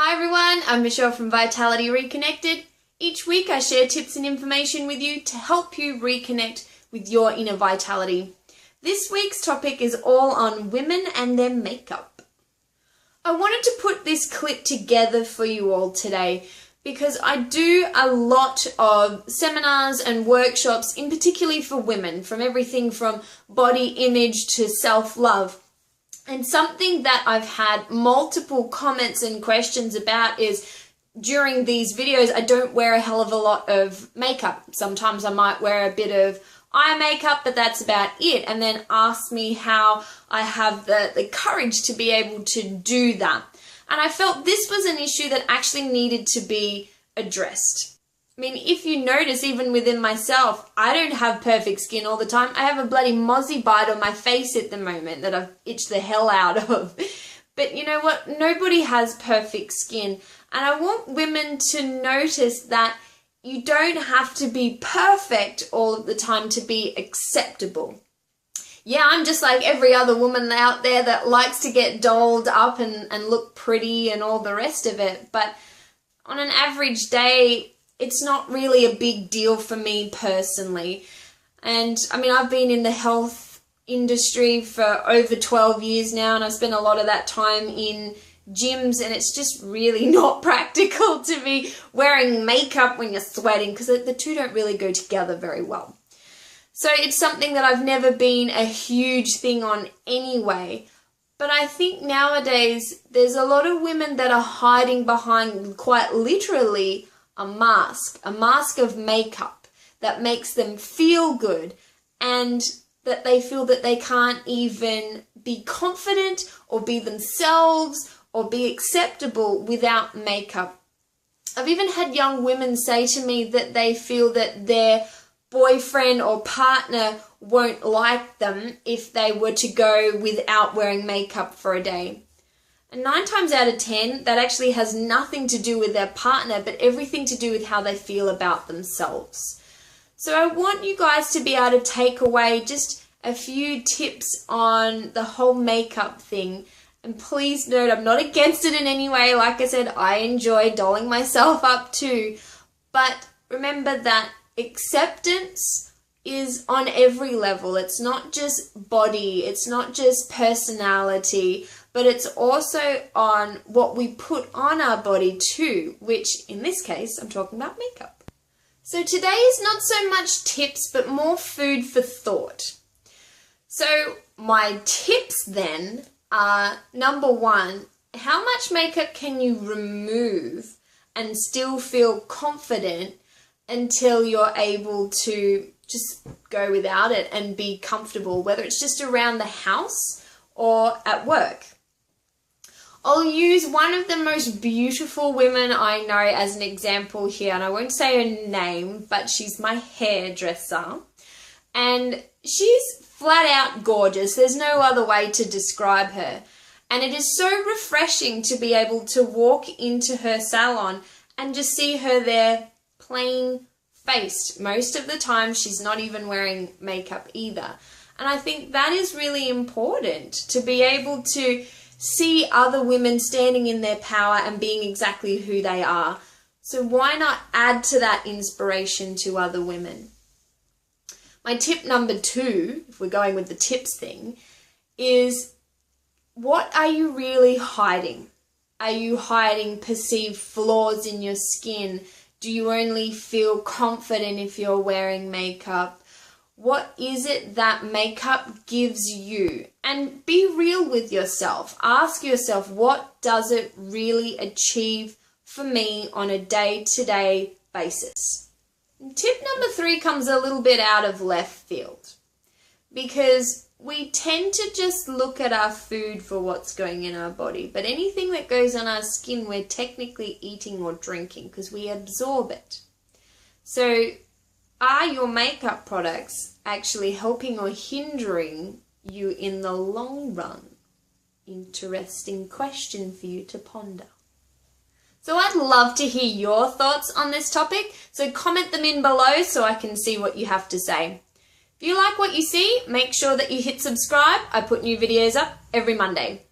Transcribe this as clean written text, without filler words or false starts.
Hi everyone, I'm Michelle from Vitality Reconnected. Each week I share tips and information with you to help you reconnect with your inner vitality. This week's topic is all on women and their makeup. I wanted to put this clip together for you all today because I do a lot of seminars and workshops, in particularly for women, from everything from body image to self-love. And something that I've had multiple comments and questions about is during these videos, I don't wear a hell of a lot of makeup. Sometimes I might wear a bit of eye makeup, but that's about it. And then ask me how I have the courage to be able to do that. And I felt this was an issue that actually needed to be addressed. I mean, if you notice, even within myself, I don't have perfect skin all the time. I have a bloody mozzie bite on my face at the moment that I've itched the hell out of. But you know what? Nobody has perfect skin. And I want women to notice that you don't have to be perfect all of the time to be acceptable. Yeah, I'm just like every other woman out there that likes to get dolled up and look pretty and all the rest of it. But on an average day, it's not really a big deal for me personally. And I mean, I've been in the health industry for over 12 years now, and I've spent a lot of that time in gyms, and it's just really not practical to be wearing makeup when you're sweating because the two don't really go together very well. So it's something that I've never been a huge thing on anyway. But I think nowadays there's a lot of women that are hiding behind quite literally a mask of makeup that makes them feel good, and that they feel that they can't even be confident or be themselves or be acceptable without makeup. I've even had young women say to me that they feel that their boyfriend or partner won't like them if they were to go without wearing makeup for a day. And 9 times out of 10, that actually has nothing to do with their partner, but everything to do with how they feel about themselves. So I want you guys to be able to take away just a few tips on the whole makeup thing. And please note, I'm not against it in any way. Like I said, I enjoy dolling myself up too. But remember that acceptance is on every level. It's not just body, it's not just personality, but it's also on what we put on our body too, which in this case, I'm talking about makeup. So today is not so much tips, but more food for thought. So my tips then are, number 1, how much makeup can you remove and still feel confident until you're able to just go without it and be comfortable, whether it's just around the house or at work. I'll use one of the most beautiful women I know as an example here, and I won't say her name, but she's my hairdresser, and she's flat out gorgeous. There's no other way to describe her, and it is so refreshing to be able to walk into her salon and just see her there plain faced. Most of the time she's not even wearing makeup either, and I think that is really important, to be able to see other women standing in their power and being exactly who they are. So why not add to that inspiration to other women? My tip number 2, if we're going with the tips thing, is what are you really hiding? Are you hiding perceived flaws in your skin? Do you only feel confident if you're wearing makeup? What is it that makeup gives you? And be real with yourself. Ask yourself, what does it really achieve for me on a day-to-day basis? And tip number 3 comes a little bit out of left field, because we tend to just look at our food for what's going in our body, but anything that goes on our skin, we're technically eating or drinking because we absorb it. So are your makeup products actually helping or hindering you in the long run? Interesting question for you to ponder. So I'd love to hear your thoughts on this topic, so comment them in below so I can see what you have to say. If you like what you see, make sure that you hit subscribe. I put new videos up every Monday.